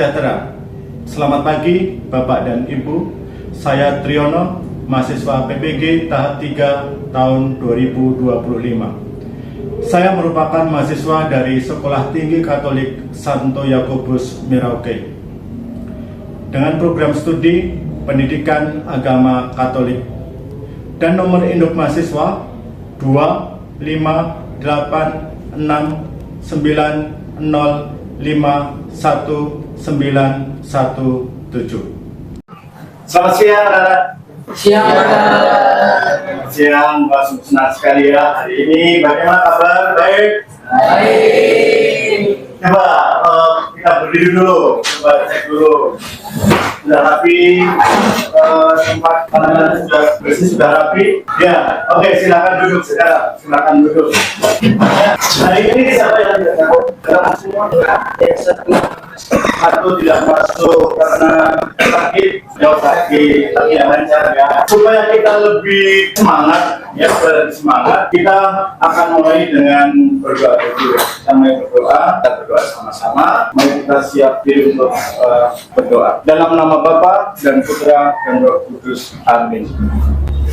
sejahtera. Selamat pagi Bapak dan Ibu. Saya Triono, mahasiswa PPG tahap 3 tahun 2025. Saya merupakan mahasiswa dari Sekolah Tinggi Katolik Santo Yakobus Merauke dengan program studi Pendidikan Agama Katolik dan nomor induk mahasiswa 25869051917. Selamat siang, anak-anak. Siang, Pak Senang sekali ya. Hari ini bagaimana kabar? Baik. Coba kita berdiri dulu. Coba cek dulu. Sudah rapi, tempat tanaman sudah bersih, sudah rapi. Ya, oke, silakan duduk sekarang. Silakan duduk. Hari ini siapa yang tidak takut? Karena semua satu tidak masuk karena sakit, jauh sakit, tapi yang lancar ya. Supaya kita lebih semangat, ya lebih semangat, kita akan mulai dengan berdoa dulu. Kita mulai berdoa, kita berdoa sama-sama. Mari kita siap diri untuk berdoa. Dalam nama Bapa dan Putra dan Roh Kudus. Amin.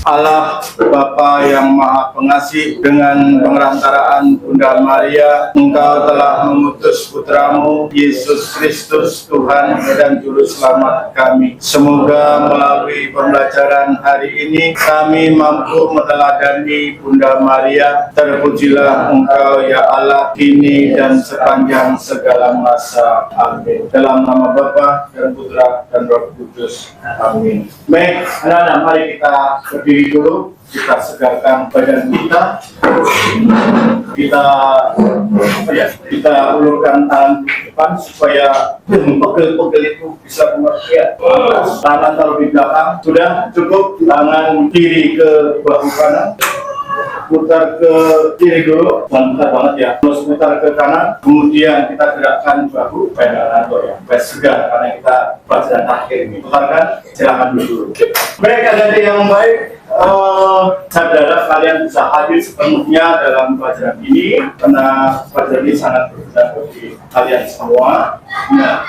Allah Bapa yang Maha Pengasih, dengan pengerantaraan Bunda Maria, Engkau telah mengutus Putramu Yesus Kristus, Tuhan dan Juru Selamat kami. Semoga melalui pembelajaran hari ini kami mampu meneladani Bunda Maria. Terpujilah Engkau ya Allah, kini dan sepanjang segala masa. Amin. Dalam nama Bapa dan Putra dan Roh Kudus. Amin. Baik, anak-anak, mari kita berdiri dulu, kita segarkan badan kita, kita ulurkan tangan di depan supaya pegel-pegel itu bisa pengertian. Tangan taruh di belakang, sudah cukup. Tangan kiri ke bahu kanan, putar ke kiri dulu, jangan putar banget ya, terus putar ke kanan, kemudian kita gerakkan bahu, ngantuk ya, segar karena kita pelajaran akhir ini. Putarkan, silakan dulu. Baik, adik-adik yang baik, saya berharap kalian bisa hadir sepenuhnya dalam pelajaran ini karena pelajaran ini sangat berguna bagi kalian semua. Nah,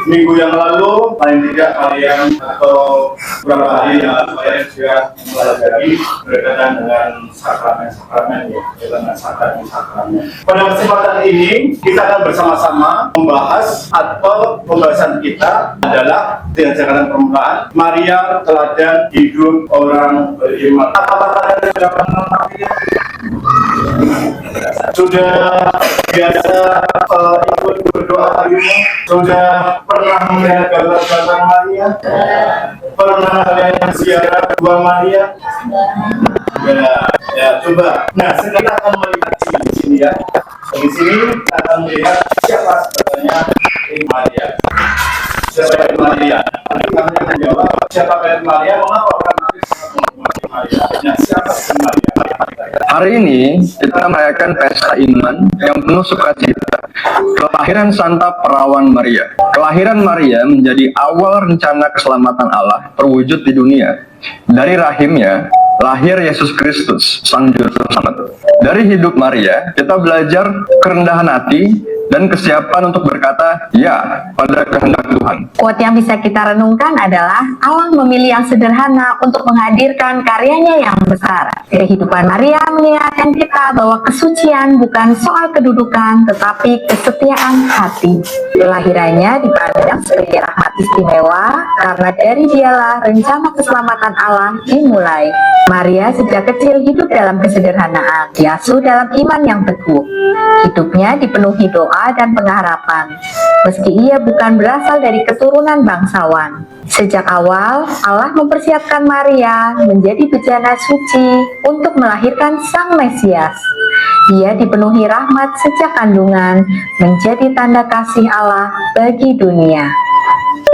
minggu yang lalu paling tidak kalian atau beberapa hari yang lalu kalian juga mempelajari berkaitan dengan sakramen-sakramen ya, dengan sakramen-sakramen. Pada kesempatan ini kita akan bersama-sama membahas atau pembahasan kita adalah dengan catatan permulaan Maria, teladan hidup orang beriman. Apakah kalian sudah pernah Maria? Sudah biasa ikut berdoa hari ini? Sudah pernah melihat gambar-gambar Maria? Pernah kalian ziarah Dua Maria? Ya, coba. Nah, sekarang kita akan melihat di sini ya. Di sini kita akan melihat siapa sebenarnya Maria. Siapa itu Maria? Nanti kami akan menjawab siapa itu Maria, mengapa orang nanti sangat menghormati Maria. Nah, siapa itu Maria? Hari ini kita merayakan pesta iman yang penuh sukacita, kelahiran Santa Perawan Maria. Kelahiran Maria menjadi awal rencana keselamatan Allah terwujud di dunia. Dari rahimnya lahir Yesus Kristus, Sang Juru Selamat. Dari hidup Maria, kita belajar kerendahan hati dan kesiapan untuk berkata ya pada kehendak Tuhan. Quote yang bisa kita renungkan adalah Allah memilih yang sederhana untuk menghadirkan karyanya yang besar. Kehidupan Maria mengingatkan kita bahwa kesucian bukan soal kedudukan tetapi kesetiaan hati. Kelahirannya dipandang sebagai rahmat istimewa karena dari dialah rencana keselamatan Allah dimulai. Maria sejak kecil hidup dalam kesederhanaan, diasuh dalam iman yang teguh. Hidupnya dipenuhi doa dan pengharapan, meski ia bukan berasal dari keturunan bangsawan. Sejak awal, Allah mempersiapkan Maria menjadi bejana suci untuk melahirkan Sang Mesias. Ia dipenuhi rahmat sejak kandungan, menjadi tanda kasih Allah bagi dunia.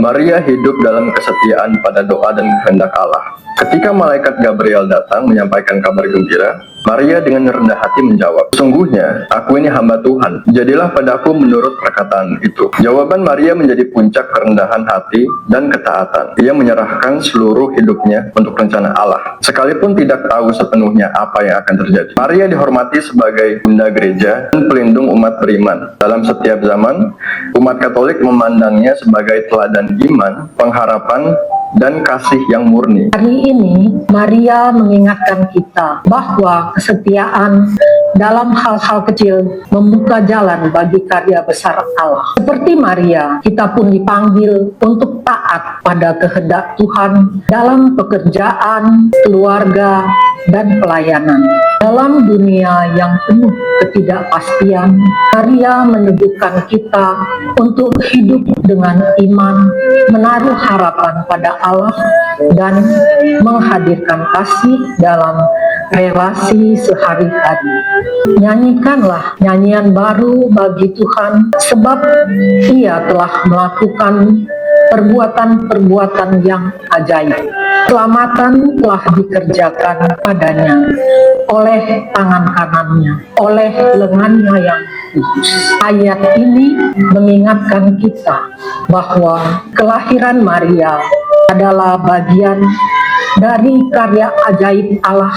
Maria hidup dalam kesetiaan pada doa dan kehendak Allah. Ketika malaikat Gabriel datang menyampaikan kabar gembira, Maria dengan rendah hati menjawab, "Sungguhnya, aku ini hamba Tuhan. Jadilah padaku menurut perkataan itu." Jawaban Maria menjadi puncak kerendahan hati dan ketaatan. Ia menyerahkan seluruh hidupnya untuk rencana Allah, sekalipun tidak tahu sepenuhnya apa yang akan terjadi. Maria dihormati sebagai bunda gereja dan pelindung umat beriman. Dalam setiap zaman, umat Katolik memandangnya sebagai teladan iman, pengharapan, dan kasih yang murni. Hari ini, Maria mengingatkan kita bahwa kesetiaan dalam hal-hal kecil membuka jalan bagi karya besar Allah. Seperti Maria, kita pun dipanggil untuk taat pada kehendak Tuhan dalam pekerjaan, keluarga, dan pelayanan. Dalam dunia yang penuh ketidakpastian, Maria meneguhkan kita untuk hidup dengan iman, menaruh harapan pada Allah, dan menghadirkan kasih dalam relasi sehari-hari. Nyanyikanlah nyanyian baru bagi Tuhan, sebab Ia telah melakukan perbuatan-perbuatan yang ajaib. Keselamatan telah dikerjakan padanya oleh tangan kanannya, oleh lengannya yang kudus. Ayat ini mengingatkan kita bahwa kelahiran Maria adalah bagian dari karya ajaib Allah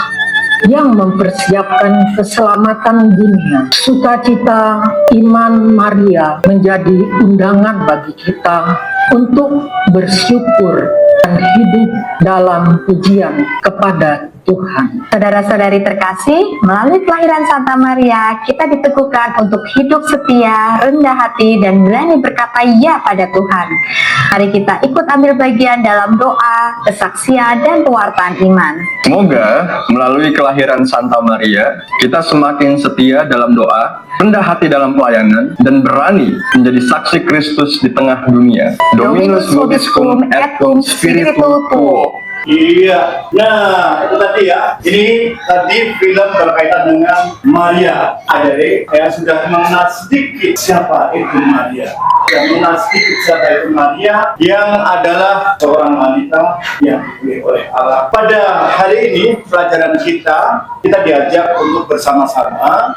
yang mempersiapkan keselamatan dunia. Sukacita iman Maria menjadi undangan bagi kita untuk bersyukur dan hidup dalam pujian kepada Tuhan. Saudara-saudari terkasih, melalui kelahiran Santa Maria, kita diteguhkan untuk hidup setia, rendah hati, dan berani berkata ya pada Tuhan. Mari kita ikut ambil bagian dalam doa, kesaksian, dan pewartaan iman. Semoga melalui kelahiran Santa Maria, kita semakin setia dalam doa, rendah hati dalam pelayanan, dan berani menjadi saksi Kristus di tengah dunia. Dominus vobiscum et cum spiritu tuo. Iya, nah itu tadi ya. Ini tadi film berkaitan dengan Maria. Adik yang sudah mengenal sedikit siapa itu Maria, yang mengenal sedikit siapa itu Maria, yang adalah seorang wanita yang dipilih oleh Allah. Pada hari ini pelajaran kita diajak untuk bersama-sama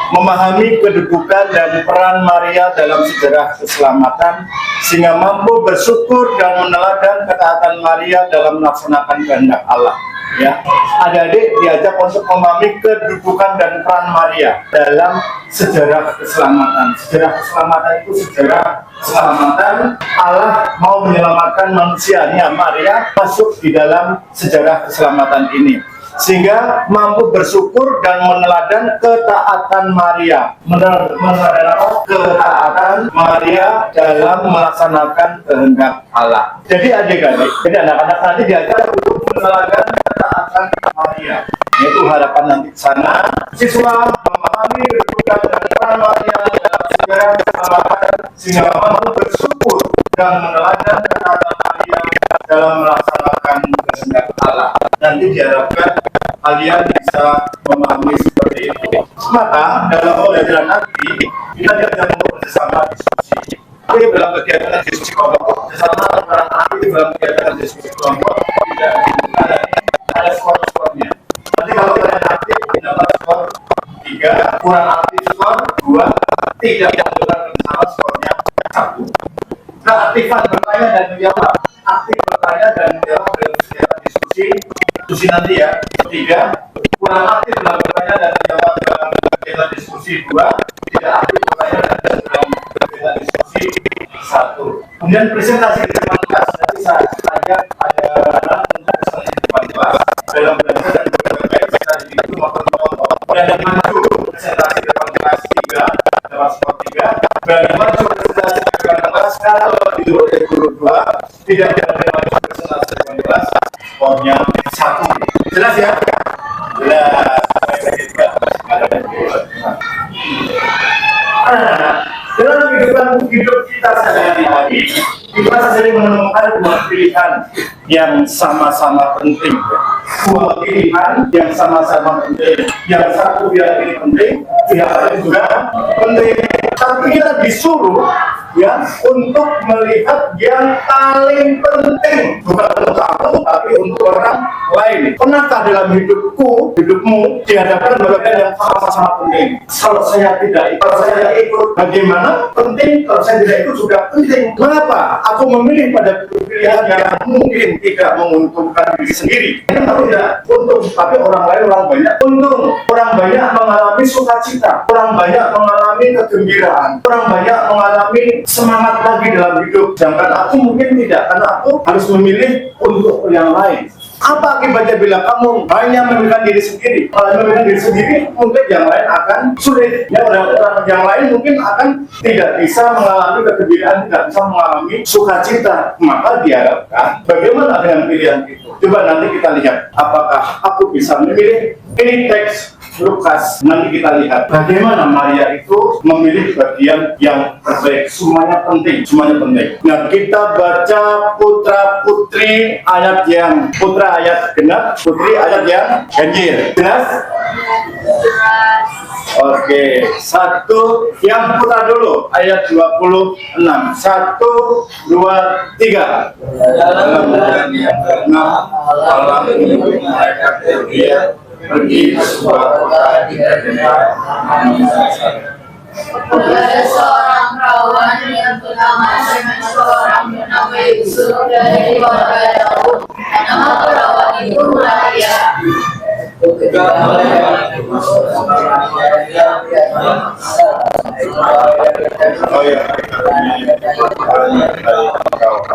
memahami kedudukan dan peran Maria dalam sejarah keselamatan, sehingga mampu bersyukur dan meneladan ketaatan Maria dalam melaksanakan kehendak Allah. Ya, adik-adik diajak untuk memahami kedudukan dan peran Maria dalam sejarah keselamatan. Sejarah keselamatan itu sejarah keselamatan Allah mau menyelamatkan manusianya. Maria masuk di dalam sejarah keselamatan ini, sehingga mampu bersyukur dan meneladan ketaatan Maria. Meneladan apa? Ketaatan Maria dalam melaksanakan kehendak Allah. Jadi adik-adik, jadi anak-anak nanti diajar untuk meneladan ketaatan Maria. Itu harapan nanti ke sana. Siswa memahami kedudukan dan peran Maria dalam sejarah keselamatan, sehingga mampu bersyukur dan meneladan ketaatan Maria dalam melaksanakan kehendak Allah. Nanti diharapkan kalian bisa memahami seperti itu. Maka dalam pembelajaran nanti kita diajak untuk bersama diskusi. Tapi dalam kegiatan diskusi kelompok, bersama orang ahli dalam kegiatan diskusi kelompok tidak ada skor-skornya. Nanti kalau kalian aktif dapat skor 3, kurang aktif skor 2, tidak melakukan bersama skornya 1. Keaktifan bertanya dan menjawab, aktif bertanya dan menjawab dalam kegiatan diskusi nanti ya. 3, kurang aktif dalam bertanya dan menjawab dalam kegiatan diskusi 2, tidak aktif bertanya dan dalam kegiatan diskusi 1. Kemudian presentasi di depan kelas, nanti saya ajak ada anak untuk presentasi di depan kelas dalam belajar dan berbagai presentasi itu maupun kelompok. Dan maju presentasi di depan kelas 3 dapat skor 3, dan maju presentasi di depan kelas kalau didukung oleh guru 2, tidak boleh maju presentasi di depan kelas, skornya 1. Jelas ya? Jelas. Dalam kehidupan hidup kita sehari-hari, kita sering menemukan dua pilihan yang sama-sama penting. Dua pilihan yang sama-sama penting. Yang satu pihak ini penting, pihak lain juga penting. Tapi kita disuruh ya untuk melihat yang paling penting, bukan untuk aku tapi untuk orang lain. Pernahkah dalam hidupmu dihadapkan pada yang sama-sama penting? Kalau saya tidak, kalau saya ikut bagaimana? Penting. Kalau saya tidak ikut juga penting. Kenapa? Aku memilih pada pilihan yang mungkin tidak menguntungkan diri sendiri. Kalau tidak untung, tapi orang lain, orang banyak untung. Orang banyak mengalami sukacita, orang banyak mengalami kegembiraan, orang banyak mengalami semangat lagi dalam hidup. Sedangkan aku mungkin tidak, karena aku harus memilih untuk yang lain. Apa akibatnya bila kamu hanya memilihkan diri sendiri? Kalau memilihkan diri sendiri, mungkin yang lain akan sulit. Ya, orang-orang yang lain mungkin akan tidak bisa mengalami kegembiraan, tidak bisa mengalami sukacita. Maka diharapkan bagaimana dengan pilihan itu? Coba nanti kita lihat apakah aku bisa memilih. Ini teks Lukas, nanti kita lihat bagaimana Maria itu memilih bagian yang terbaik. Semuanya penting, semuanya penting. Nah, kita baca putra putri ayat yang putra ayat genap, putri ayat yang ganjil. Jelas? Oke, satu yang putra dulu ayat 26. 1, 2, 3. Dalam bulan yang ke-6 Allah mengirim malaikat Gabriel pergi ke sebuah kota di Galilea namanya Nazaret. Ada seorang perawan yang bernama Simon, seorang bernama Yusuf dari keluarga Daud. Nama perawan itu Maria. Ketika mereka masuk ke Maria,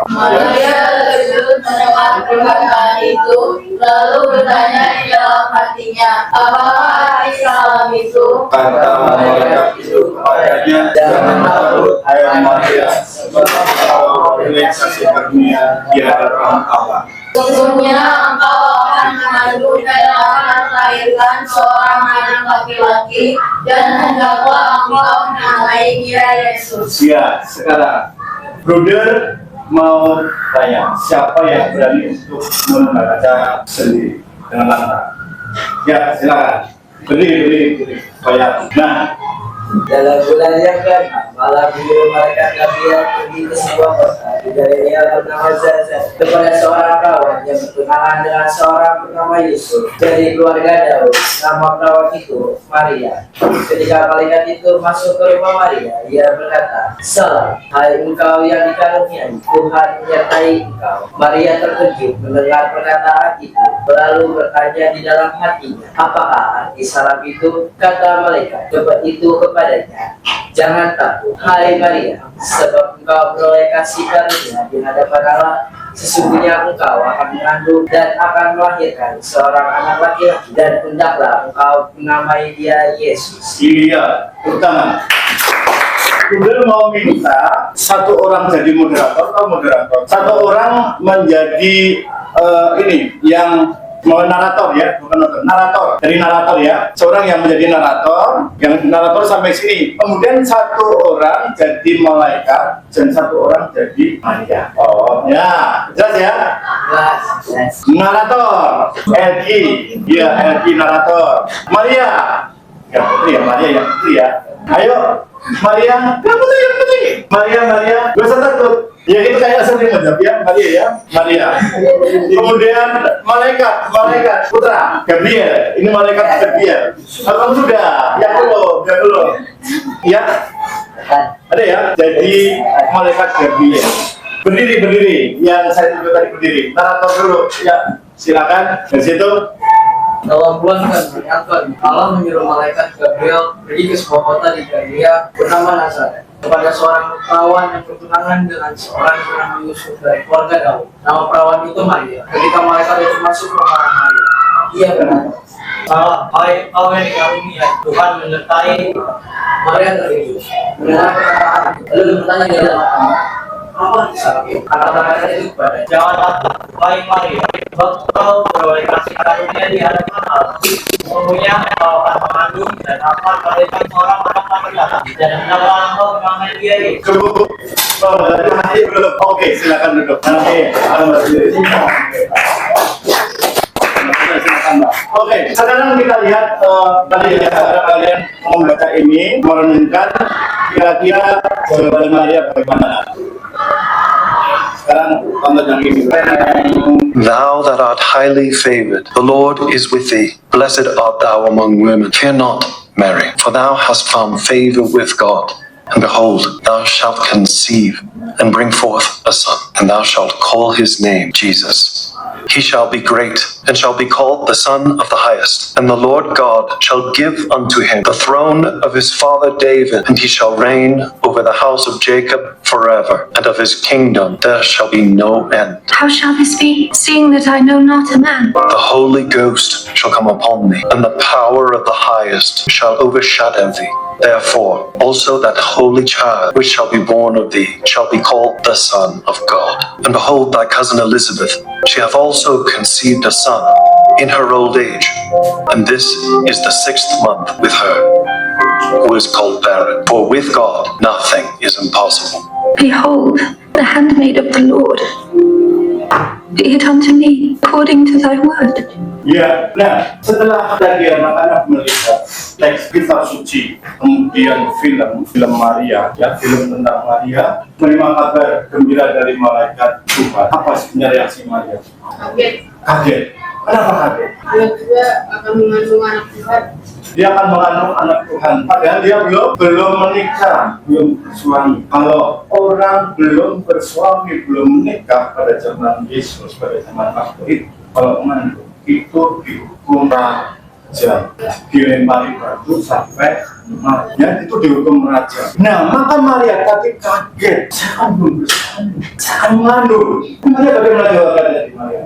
Maria terkejut mendengar perkataan itu, lalu bertanya di dalam hatinya, apakah arti salam itu? Kata malaikat itu kepadanya, jangan takut, hai Maria, sebab engkau oleh kasih karunia di hadapan Allah. Sesungguhnya engkau akan mengandung dan akan melahirkan seorang anak laki-laki, dan hendaklah engkau menamai dia Yesus. Ya, sekarang Bruder mau tanya, siapa yang berani untuk membaca sendiri dengan lantang? Ya, silakan. Berdiri. Supaya. Nah, dalam bulan yang ke-6 malam mengirim malaikat Gabriel pergi ke sebuah kota di Galilea bernama Nazaret kepada seorang perawan yang bertunangan dengan seorang bernama Yusuf dari keluarga Daud. Nama perawan itu Maria. Ketika malaikat itu masuk ke rumah Maria, ia berkata, "Salam, hai engkau yang dikaruniai, Tuhan menyertai engkau." Maria terkejut mendengar perkataan itu, lalu bertanya di dalam hatinya, apakah arti salam itu? Kata malaikat itu kepadanya, jangan takut, hai Maria, sebab engkau beroleh kasih karunia di hadapan Allah. Sesungguhnya engkau akan mengandung dan akan melahirkan seorang anak laki-laki, dan hendaklah engkau menamai dia Yesus. iya, utama. Bruder mau minta satu orang jadi moderator atau moderator, satu orang menjadi ini yang mau narator ya, bukan narator, dari narator ya, seorang yang menjadi narator sampai sini. Kemudian satu orang jadi malaikat dan satu orang jadi Maria. Oh ya, jelas ya. Jelas. Narator, Elki, ya Elki narator. Maria, ya putri ya, Maria ya putri ya. Ayo, Maria, yang putri. Maria, gak usah takut. Ya itu kayak sering menjawab ya, Maria. Kemudian malaikat, putra, Gabriel. Ini malaikat Gabriel. Kamu sudah, ya belum. Ya, ada ya. Jadi malaikat Gabriel. Berdiri. Yang saya tunjuk tadi berdiri. Narator dulu. Ya, silakan dari situ. Dalam bulan yang ke-6 Allah menyuruh malaikat Gabriel pergi ke sebuah kota di Galilea bernama Nazaret kepada seorang perawan yang bertunangan dengan seorang bernama Yusuf dari keluarga Daud. Nama perawan itu Maria. Ketika malaikat itu masuk ke rumah Maria, ia berkata, "Salam, hai engkau yang dikaruniai, Tuhan menyertai." Maria terkejut mendengar perkataan itu, lalu bertanya di dalam hatinya, apa salah itu? Kata malaikat itu kepada, jangan takut, hai Maria, sebab engkau beroleh kasih karunia di hadapan Allah. Sesungguhnya engkau akan mengandung dan akan melahirkan seorang anak laki-laki, dan hendaklah engkau menamai dia Yesus. Cukup. Nanti belum. Oke, silakan duduk. Nanti ada Mbak. Silakan Mbak. Oke, sekarang kita lihat tadi ya, kalian membaca ini, merenungkan kira-kira jawaban Maria bagaimana. Sekarang tonton yang ini. Thou that art highly favored, the Lord is with thee. Blessed art thou among women. Fear not, Mary, for thou hast found favor with God. And behold, thou shalt conceive and bring forth a son, and thou shalt call his name Jesus. He shall be great, and shall be called the Son of the Highest. And the Lord God shall give unto him the throne of his father David, and he shall reign over the house of Jacob forever, and of his kingdom there shall be no end. How shall this be, seeing that I know not a man? The Holy Ghost shall come upon thee, and the power of the Highest shall overshadow thee. Therefore, also that holy child which shall be born of thee shall be called the Son of God. And behold, thy cousin Elizabeth, she hath also conceived a son in her old age, and this is the 6th month with her, who is called barren. For with God nothing is impossible. Behold, the handmaid of the Lord. Be it unto me according to thy word. Ya, nah setelah tadi anak-anak melihat teks kitab suci, kemudian film Maria, ya film tentang Maria, menerima kabar gembira dari malaikat Tuhan. Apa sebenarnya reaksi Maria? Kaget. Kaget. Kenapa kaget? Anak juga akan mengandung anak Tuhan. Dia akan mengandung anak Tuhan. Padahal dia belum menikah, belum bersuami. Kalau orang belum bersuami, belum menikah pada zaman Yesus, pada zaman waktu itu, kalau mengandung itu dihukum raja, dilempari batu sampai matinya, itu dihukum raja. Nah, maka Maria tadi kaget, saya kan belum bersuami, saya akan mengandung. Maria bagaimana jawabannya dari Maria?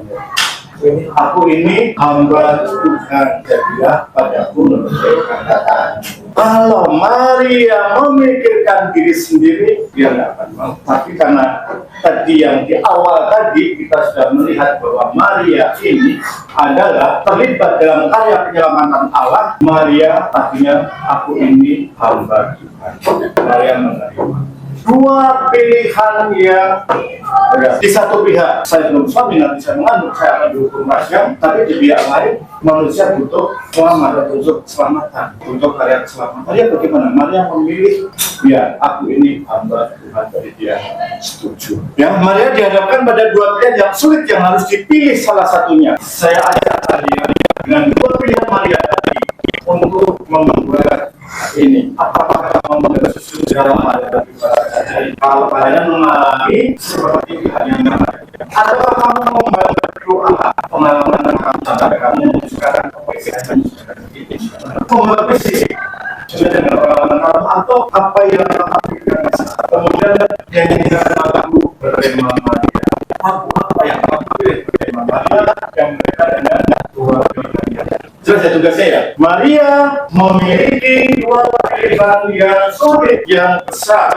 Aku ini hamba Tuhan, jadilah padaku menurut kata-kata. Kalau Maria memikirkan diri sendiri, dia tidak akan mau. Tapi karena tadi yang di awal tadi kita sudah melihat bahwa Maria ini adalah terlibat dalam karya penyelamatan Allah. Maria artinya aku ini hamba Tuhan. Maria menerima. Dua pilihan yang di satu pihak saya belum suami, nanti saya mengandung, saya akan dihukum raja. Tapi di pihak lain manusia butuh selamat, butuh keselamatan, butuh karya keselamatan. Maria bagaimana? Maria memilih, ya aku ini hamba Tuhan, dari dia setuju. Ya, Maria dihadapkan pada dua pilihan yang sulit yang harus dipilih salah satunya. Saya ajak kalian dengan dua pilihan Maria tadi untuk membuat ini. Apakah kamu membuat susu dalam Maria? Kalau kalian mengalami seperti pilihan yang lain, ataukah kamu membantu Allah pengalaman yang kamu sampai kamu menyukakan kepuasan ini, membuat visi sudah dengan pengalaman kamu atau apa yang kamu pikirkan kemudian yang dikatakan aku berterima Maria, aku apa yang kamu pilih berterima Maria yang mereka dengan dua pilihan. Jelas ya tugasnya ya. Maria memiliki dua pilihan yang sulit, yang besar.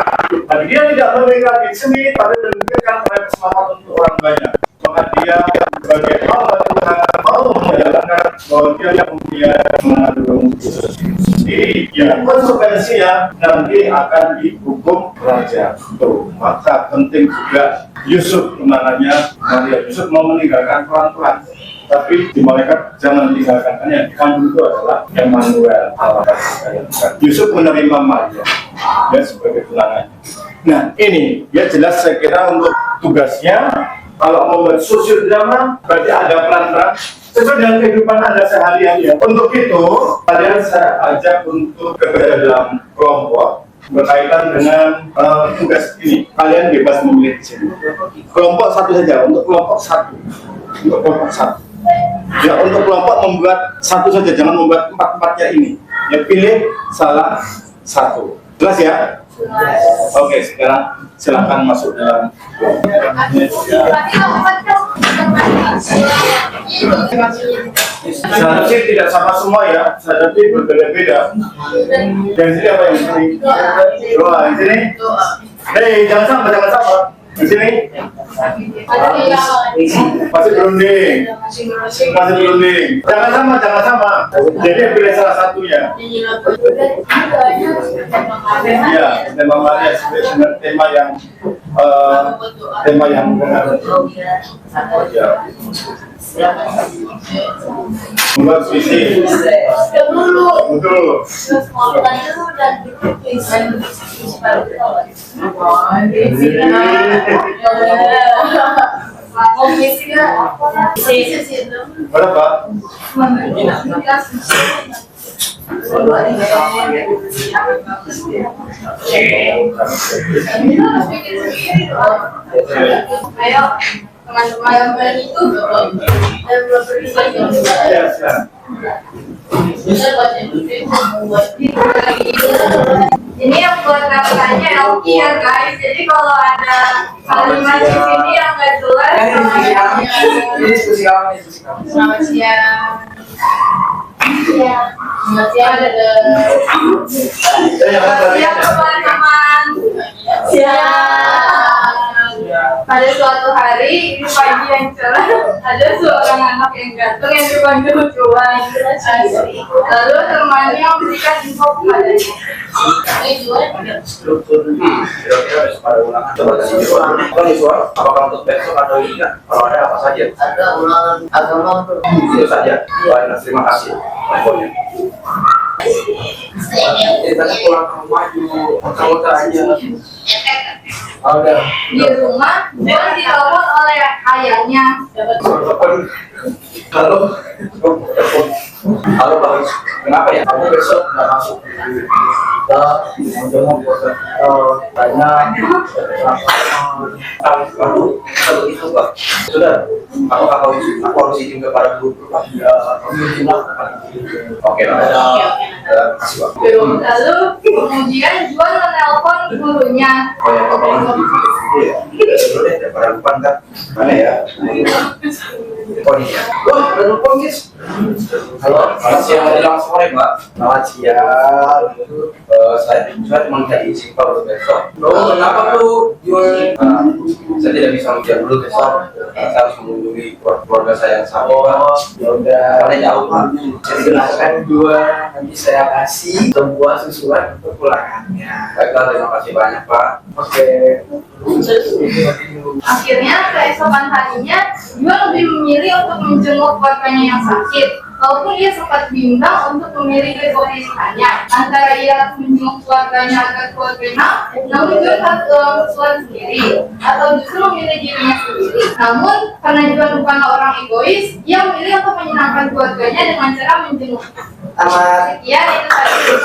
Tapi dia tidak memikirkan diri sendiri, tapi memikirkan keselamatan untuk orang banyak. Maka dia sebagai hamba Tuhan mau menjalankan bahwa dia punya mengandung sendiri. Ya, konsekuensinya nanti akan dihukum raja. Tuh, maka penting juga Yusuf menangannya Maria. Yusuf mau meninggalkan pelan-pelan. Tapi di malaikat jangan tinggalkan, yang dikandung itu adalah Emmanuel, Allah. Yusuf menerima Maria ya sebagai tunangannya. Nah ini ya jelas saya kira untuk tugasnya kalau membuat sosial drama berarti ada peran-peran sesuai dengan kehidupan Anda sehari-hari. Untuk itu kalian saya ajak untuk bekerja dalam kelompok berkaitan dengan tugas ini. Kalian bebas memilih di sini. Kelompok satu saja, untuk kelompok satu. Untuk kelompok satu. Ya, untuk kelompok membuat satu saja, jangan membuat empat-empatnya ini. Ya, pilih salah satu. Jelas ya? Oke, sekarang silakan masuk dalam kelompok. Seharusnya tidak sama semua ya, seharusnya berbeda-beda. Yang sini apa yang sini? Doa, yang sini? Hei, jangan sama. Di sini? Masih berunding. Masih berunding. Jangan sama. Jadi pilih salah satunya. Iya, tema Maria sebenarnya tema yang benar. Ya. Membuat visi. Betul. Berapa? Ayo, teman-teman itu ini yang buat katanya Elki ya guys. Jadi kalau ada kalimat di sini yang nggak jelas, selamat siang. Selamat siang teman-teman. Siang. Pada suatu hari di pagi yang cerah ada seorang anak yang ganteng yang dipanggil lucuan. Lalu temannya memberikan info kepadanya. Apakah untuk besok atau tidak? Kalau ada apa saja? Ada ulangan agama Itu saja. Baiklah, terima kasih. Infonya. Kita pulang ke rumah dulu, muter-muter aja. Di rumah, Juan ditelepon oleh ayahnya. Halo, Pak. Kenapa ya? Kamu besok nggak masuk? Kita tanya. Lalu kalau itu Pak, sudah. Apakah aku harus izin kepada guru? Ya, oke. Terima kasih Pak. Lalu kemudian Juan menelpon gurunya. Boleh daripada lupa kan? Mana ya? Oh iya. Wah, udah lupa guys. Halo, selamat siang menjelang sore Mbak. Selamat siang. Saya cuma minta izin kalau besok. Loh, kenapa tuh Juan? Saya tidak bisa ujian dulu besok. Saya harus mengunjungi keluarga saya yang sakit Pak. Ya udah. Karena jauh Pak. Jadi jelaskan dua. Nanti saya kasih sebuah susulan untuk pulangannya. Baiklah, terima kasih banyak Pak. Oke. Akhirnya keesokan harinya Juan lebih memilih untuk menjenguk keluarganya yang sakit. Walaupun ia sempat bimbang untuk memilih keputusannya antara ia menjenguk keluarganya agar keluarganya, namun Juan harus susulan sendiri atau justru memilih dirinya sendiri. Namun karena Juan bukanlah orang egois, ia memilih untuk menyenangkan keluarganya dengan cara menjenguknya. Sekian itu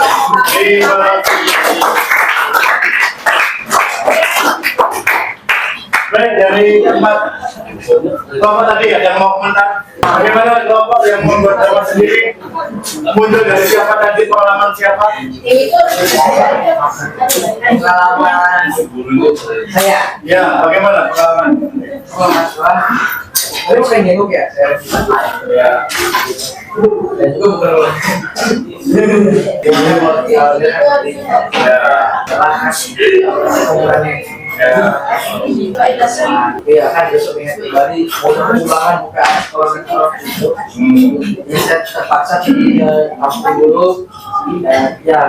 tadi. Baik, dari tempat kelompok tadi ya yang mau komentar. Bagaimana kelompok yang membuat drama sendiri? Muncul dari siapa tadi? Pengalaman siapa? pengalaman saya. Ya, bagaimana pengalaman? Tapi bukan jenguk ya, saya Ya. dan juga bukan iya kan besoknya kembali mau perkembangan bukan kalau itu jadi saya terpaksa aku dulu dan ya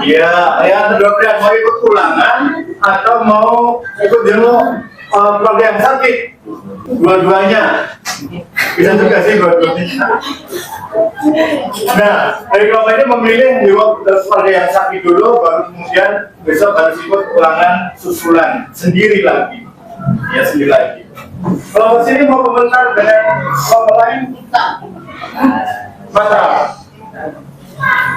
Iya, ya dua pilihan mau ikut ulangan atau mau ikut jenguk keluarga yang sakit. Dua-duanya bisa juga sih dua-duanya. Nah, dari kelompok ini memilih jenguk keluarga yang sakit dulu, baru kemudian besok harus ikut ulangan susulan sendiri lagi. Ya sendiri lagi. Kelompok sini mau komentar dengan kelompok lain? Mata.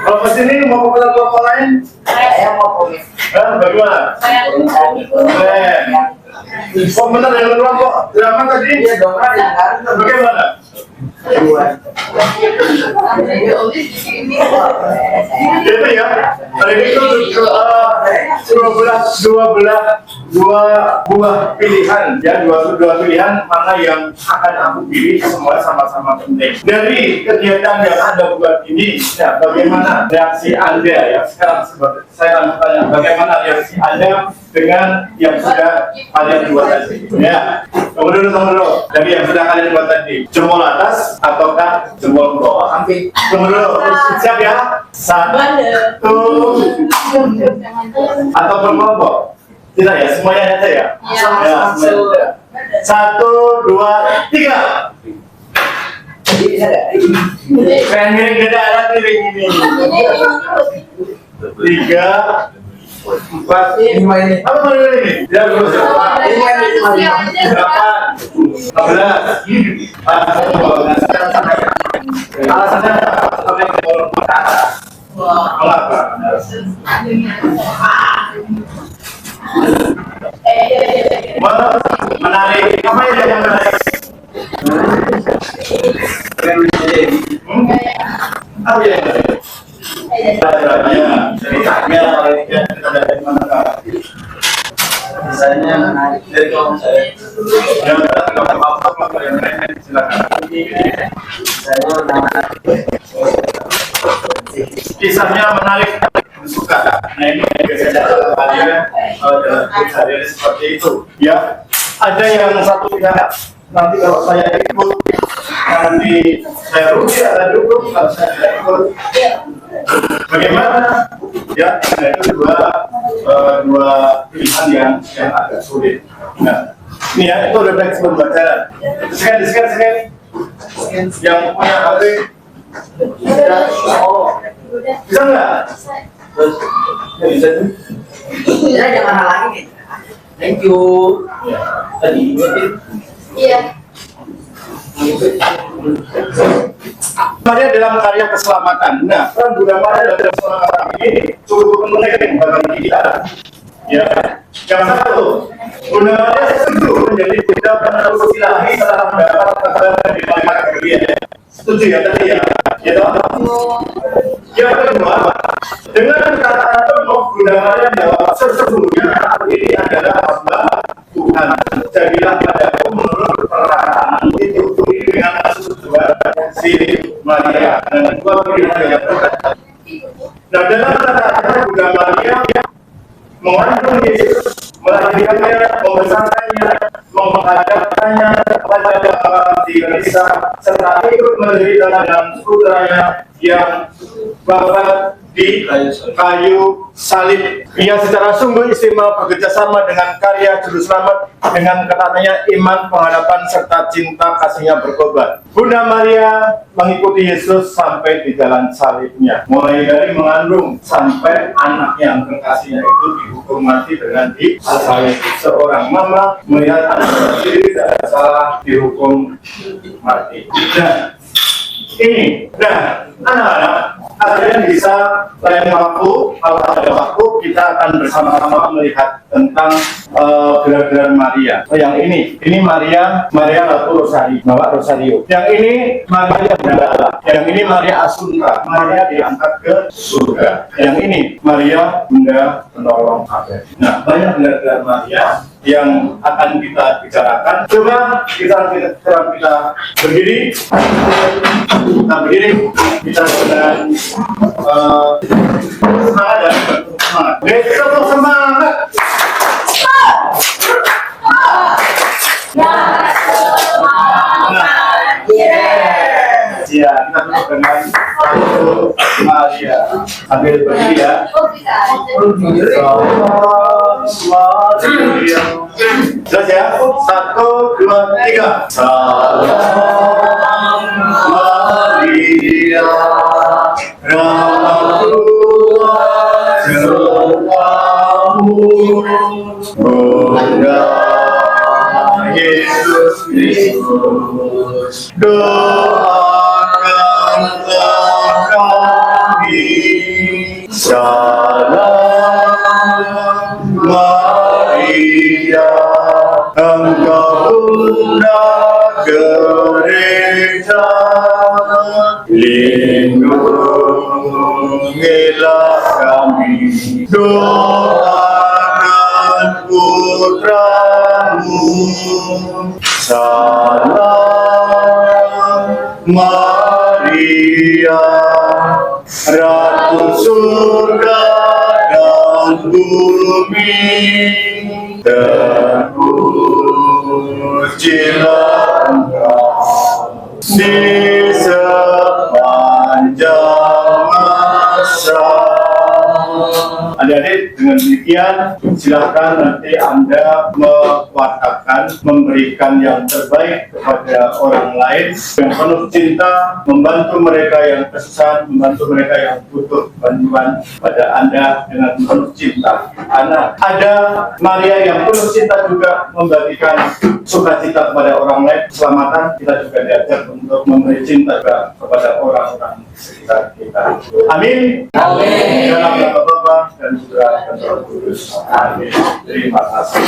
Kelompok sini mau komentar kelompok lain? saya mau komen Bagaimana? Komentar dengan kelompok drama tadi? iya dong kan yang kan Bagaimana? Itu ya, hari ini dua buah pilihan ya, dua pilihan mana yang akan aku pilih, semua sama-sama penting. Dari kegiatan yang Anda buat ini, ya bagaimana reaksi Anda ya? Sekarang saya akan bertanya, bagaimana reaksi Anda dengan yang sudah kalian buat tadi. Ya, tunggu dulu. Dari yang sudah kalian buat tadi, jempol atas ataukah jempol bawah? Tunggu dulu. Siap ya? Satu atau berkelompok? Tidak ya, semuanya aja ya? Ya, semuanya. 1, 2, 3. Pengen miring beda arah miring ini. 3, 4, 5 ini. Apa mau ini? Tidak perlu. 8, 11. Alasannya sampai ke bawah ke atas. Mengapa? Menarik. Apa yang menarik? Apa yang menarik? Ceritanya kita dari mana? Misalnya menarik dari kelompok saya. Yang apa yang lain silakan. Saya menarik. Kisahnya menarik, suka. Nah ini biasanya dalam kisah seperti itu. Ya, ada yang satu pihak nanti kalau saya ikut nanti saya rugi atau dukung kalau saya tidak ikut. Bagaimana? Ya, nah, itu dua pilihan yang agak sulit. Nah, ini ya itu refleksi pembelajaran. Sekian. Yang punya HP bisa nggak? Bisa. Ya, jangan halangin. Thank you. Tadi. Iya. Maria dalam karya keselamatan. Nah, peran Bunda Maria dalam keselamatan ini cukup penting bagi kita. Ya, yang satu, Bunda Maria setuju menjadi Bunda penerus ilahi setelah mendapat kebenaran di dalam dia. Setuju ya tadi ya? Ya toh? Yang kedua, dengan kata penuh Bunda Maria bahwa sesungguhnya ini adalah hamba Tuhan. Jadilah padaku menurut perkataan itu dengan sesuai si Maria dan dua pilihan yang berbeda. Nah, dalam kata-kata Bunda Maria mengandung Yesus, melahirkannya, membesarkannya, menghadapkannya kepada orang di Indonesia, serta ikut menderita dan putranya yang wafat di kayu salib. Ia secara sungguh istimewa bekerja sama dengan karya Juru Selamat dengan kata-katanya iman, pengharapan, serta cinta kasihnya berkorban. Bunda Maria mengikuti Yesus sampai di jalan salibnya, mulai dari mengandung sampai anak yang kekasihnya itu dihukum mati dengan disalib. Seorang mama melihat anak sendiri tidak salah dihukum mati. Nah, anak-anak, kalian bisa lain waktu, kalau ada waktu kita akan bersama-sama melihat tentang gelar-gelar Maria. Yang ini Maria Ratu Rosario, bawa Rosario. Yang ini Maria Bunda Allah. Yang ini Maria Asunta, Maria diangkat ke surga. Yang ini Maria Bunda Penolong Abad. Nah, banyak gelar-gelar Maria yang akan kita bicarakan. Coba kita berdiri. Kita berdiri. Kita dengan semangat ya. Semangat. Besok semangat. Ya, kita tutup dengan satu Maria. Ambil berdiri ya. Jelas ya? 1, 2, 3. Salam Maria, Ratu Rajamu, Bunda Yesus Kristus, doakanlah kami. Salam Maria, Engkau Bunda Gereja, lindungilah kami, doakan putramu. Salam Maria, Ratu surga dan bumi, terpujilah Engkau di sepanjang masa. Adik-adik, dengan demikian silakan nanti Anda mewatakan, memberikan yang terbaik kepada orang lain yang penuh cinta, membantu mereka yang kesusahan, membantu mereka yang butuh bantuan pada Anda dengan penuh cinta. Karena ada Maria yang penuh cinta juga membagikan sukacita kepada orang lain, keselamatan. Kita juga diajar untuk memberi cinta juga kepada orang-orang sekitar kita. Amin. Amin. Dalam nama Bapa dan Putra dan Roh Kudus. Amin. Terima kasih.